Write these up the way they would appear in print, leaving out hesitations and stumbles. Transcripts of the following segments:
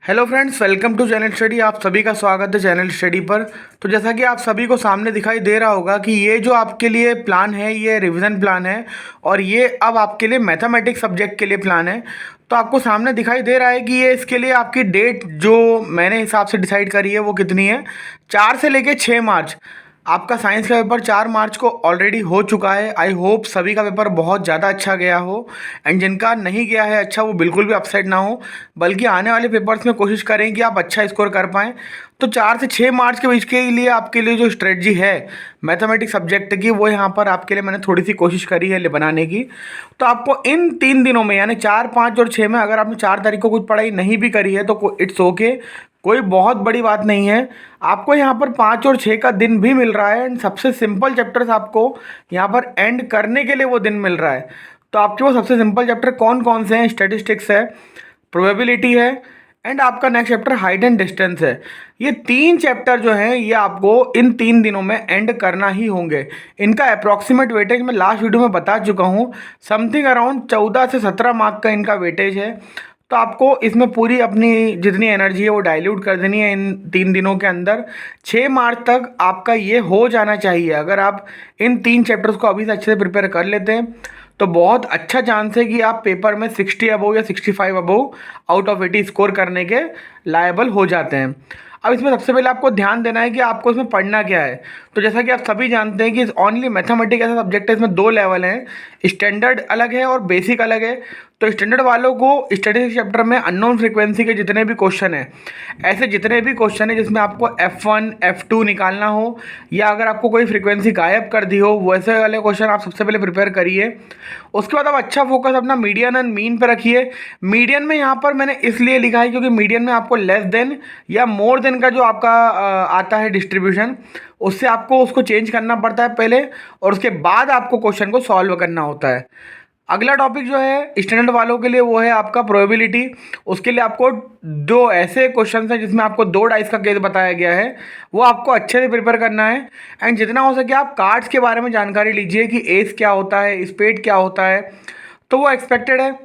Hello friends, welcome to channel study. आप सभी का स्वागत है चैनल स्टडी पर। तो जैसा कि आप सभी को सामने दिखाई दे रहा होगा कि ये जो आपके लिए प्लान है ये रिवीजन प्लान है और ये अब आपके लिए मैथमेटिक्स सब्जेक्ट के लिए प्लान है। तो आपको सामने दिखाई दे रहा है कि ये इसके लिए आपकी डेट जो मैंने हिसाब से डिसाइड करी है वो कितनी है। 4 से लेके 6 मार्च आपका साइंस का पेपर 4 मार्च को ऑलरेडी हो चुका है। आई होप सभी का पेपर बहुत ज़्यादा अच्छा गया हो एंड जिनका नहीं गया है अच्छा वो बिल्कुल भी अपसेट ना हो, बल्कि आने वाले पेपर्स में कोशिश करें कि आप अच्छा स्कोर कर पाएँ। तो 4 से 6 मार्च के बीच के लिए आपके लिए जो स्ट्रेटजी है मैथमेटिक्स सब्जेक्ट की वो यहाँ पर आपके लिए मैंने थोड़ी सी कोशिश करी है बनाने की। तो आपको इन 3 दिनों में यानी 4, 5 और 6 में अगर आपने 4 तारीख को कुछ पढ़ाई नहीं भी करी है तो इट्स ओके, कोई बहुत बड़ी बात नहीं है। आपको यहाँ पर 5 और 6 का दिन भी मिल रहा है एंड सबसे सिंपल चैप्टर्स आपको यहाँ पर एंड करने के लिए वो दिन मिल रहा है। तो आपके वो सबसे सिंपल चैप्टर कौन कौन से हैं? स्टैटिस्टिक्स है, प्रोबेबिलिटी है एंड आपका next chapter height and distance है। ये 3 चैप्टर जो हैं ये आपको इन 3 दिनों में एंड करना ही होंगे। इनका अप्रॉक्सीमेट वेटेज मैं लास्ट वीडियो में बता चुका हूँ, समथिंग अराउंड 14 से 17 मार्क का इनका वेटेज है। तो आपको इसमें पूरी अपनी जितनी एनर्जी है वो डाइल्यूट कर देनी है इन 3 दिनों के अंदर। 6 मार्च तक आपका ये हो जाना चाहिए। अगर आप इन 3 चैप्टर्स को अभी से अच्छे से प्रिपेयर कर लेते हैं तो बहुत अच्छा चांस है कि आप पेपर में 60 अबव या 65 अबव आउट ऑफ 80 स्कोर करने के लायबल हो जाते हैं। अब इसमें सबसे पहले आपको ध्यान देना है कि आपको इसमें पढ़ना क्या है। तो जैसा कि आप सभी जानते हैं कि ओनली मैथमेटिक्स ऐसा सब्जेक्ट है, इसमें 2 लेवल हैं, स्टैंडर्ड अलग है और बेसिक अलग है। तो स्टैंडर्ड वालों को स्टैटिस्टिक्स चैप्टर में अननोन फ्रीक्वेंसी के जितने भी क्वेश्चन हैं, ऐसे जितने भी क्वेश्चन हैं जिसमें आपको F1 F2 निकालना हो या अगर आपको कोई फ्रीक्वेंसी गायब कर दी हो, वैसे वाले क्वेश्चन आप सबसे पहले प्रिपेयर करिए। उसके बाद आप अच्छा फोकस अपना मीडियन एंड मीन पे रखिए। मीडियन में यहाँ पर मैंने इसलिए लिखा है क्योंकि मीडियन में आपको लेस देन या मोर देन का जो आपका आता है डिस्ट्रीब्यूशन, उससे आपको उसको चेंज करना पड़ता है पहले और उसके बाद आपको क्वेश्चन को सॉल्व करना होता है। अगला टॉपिक जो है स्टैंडर्ड वालों के लिए वो है आपका प्रोबेबिलिटी। उसके लिए आपको 2 ऐसे क्वेश्चन हैं जिसमें आपको 2 डाइस का केस बताया गया है, वो आपको अच्छे से प्रिपेयर करना है एंड जितना हो सके आप कार्ड्स के बारे में जानकारी लीजिए कि एस क्या होता है, स्पेड क्या होता है, तो वो एक्सपेक्टेड है।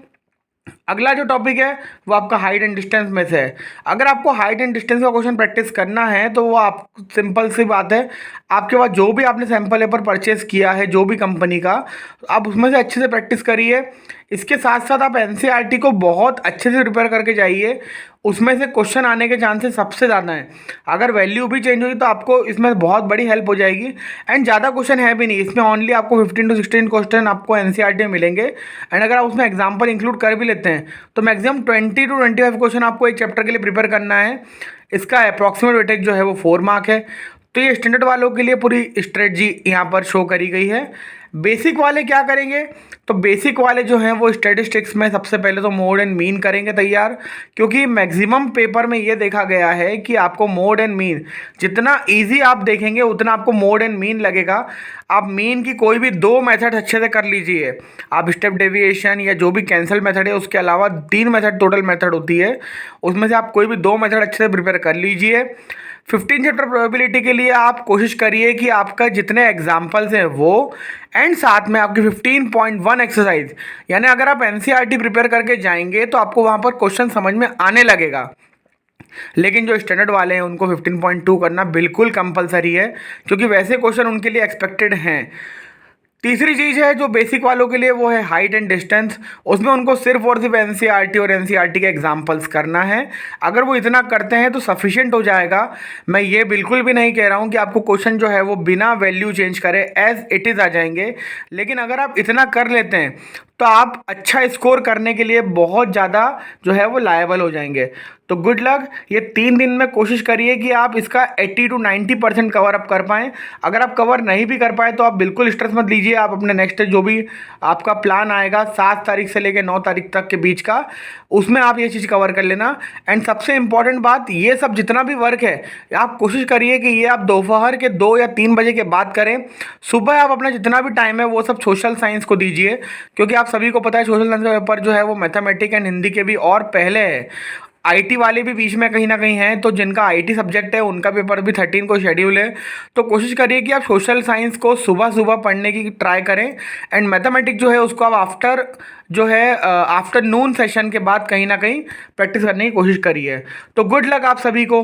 अगला जो टॉपिक है वो आपका हाइट एंड डिस्टेंस में से है। अगर आपको हाइट एंड डिस्टेंस का क्वेश्चन प्रैक्टिस करना है तो वो आप सिंपल सी बात है, आपके पास जो भी आपने सैम्पल पेपर परचेस किया है जो भी कंपनी का, आप उसमें से अच्छे से प्रैक्टिस करिए। इसके साथ साथ आप एनसीईआरटी को बहुत अच्छे से प्रिपेयर करके जाइए, उसमें से क्वेश्चन आने के चांसेस सबसे ज़्यादा हैं। अगर वैल्यू भी चेंज हुई तो आपको इसमें बहुत बड़ी हेल्प हो जाएगी एंड ज़्यादा क्वेश्चन है भी नहीं इसमें, ओनली आपको 15 to 16 क्वेश्चन आपको एनसीईआरटी में मिलेंगे एंड अगर आप उसमें एग्जाम्पल इंक्लूड कर भी लेते हैं तो मैक्सिमम 20 to 25 क्वेश्चन आपको एक चैप्टर के लिए प्रिपेयर करना है। इसका अप्रॉक्सीमेट वेटेज जो है वो 4 मार्क है। तो ये स्टैंडर्ड वालों के लिए पूरी स्ट्रेटजी यहाँ पर शो करी गई है। बेसिक वाले क्या करेंगे? तो बेसिक वाले जो हैं वो स्टैटिस्टिक्स में सबसे पहले तो मोड एंड मीन करेंगे तैयार, क्योंकि मैक्सिमम पेपर में ये देखा गया है कि आपको मोड एंड मीन जितना इजी आप देखेंगे उतना आपको मोड एंड मीन लगेगा। आप मीन की कोई भी 2 मेथड अच्छे से कर लीजिए, आप स्टेप डेविएशन या जो भी कैंसल मेथड है उसके अलावा 3 मेथड टोटल मेथड होती है, उसमें से आप कोई भी 2 मेथड अच्छे से प्रिपेयर कर लीजिए। 15 चैप्टर प्रोबेबिलिटी के लिए आप कोशिश करिए कि आपका जितने एग्जाम्पल्स हैं वो एंड साथ में आपकी 15.1 एक्सरसाइज, यानी अगर आप एनसीईआरटी प्रिपेयर करके जाएंगे तो आपको वहाँ पर क्वेश्चन समझ में आने लगेगा। लेकिन जो स्टैंडर्ड वाले हैं उनको 15.2 करना बिल्कुल कंपलसरी है क्योंकि वैसे क्वेश्चन उनके लिए एक्सपेक्टेड हैं। तीसरी चीज़ है जो बेसिक वालों के लिए वो है हाइट एंड डिस्टेंस। उसमें उनको सिर्फ और सिर्फ एनसीईआरटी और एनसीईआरटी के एग्जाम्पल्स करना है। अगर वो इतना करते हैं तो सफिशिएंट हो जाएगा। मैं ये बिल्कुल भी नहीं कह रहा हूँ कि आपको क्वेश्चन जो है वो बिना वैल्यू चेंज करे एज इट इज़ आ जाएंगे, लेकिन अगर आप इतना कर लेते हैं तो आप अच्छा स्कोर करने के लिए बहुत ज़्यादा जो है वो लायबल हो जाएंगे। तो गुड लक। ये 3 दिन में कोशिश करिए कि आप इसका 80 to 90% कवर अप कर पाएँ। अगर आप कवर नहीं भी कर पाए तो आप बिल्कुल स्ट्रेस मत लीजिए, आप अपने नेक्स्ट जो भी आपका प्लान आएगा 7 तारीख से लेकर 9 तारीख तक के बीच का, उसमें आप ये चीज़ कवर कर लेना। एंड सबसे इंपॉर्टेंट बात, ये सब जितना भी वर्क है आप कोशिश करिए कि ये आप दोपहर के 2 या 3 बजे के बाद करें। सुबह आप अपना जितना भी टाइम है वो सब सोशल साइंस को दीजिए, क्योंकि आप सभी को पता है सोशल साइंस का पेपर जो है वो मैथमेटिक्स एंड हिंदी के भी और पहले है। आईटी वाले भी बीच में कहीं ना कहीं हैं, तो जिनका आईटी सब्जेक्ट है उनका पेपर भी 13 को शेड्यूल है। तो कोशिश करिए कि आप सोशल साइंस को सुबह सुबह पढ़ने की ट्राई करें, एंड मैथमेटिक्स जो है उसको आप आफ्टर जो है आफ्टरनून सेशन के बाद कहीं ना कहीं प्रैक्टिस करने की कोशिश करिए। तो गुड लक आप सभी को।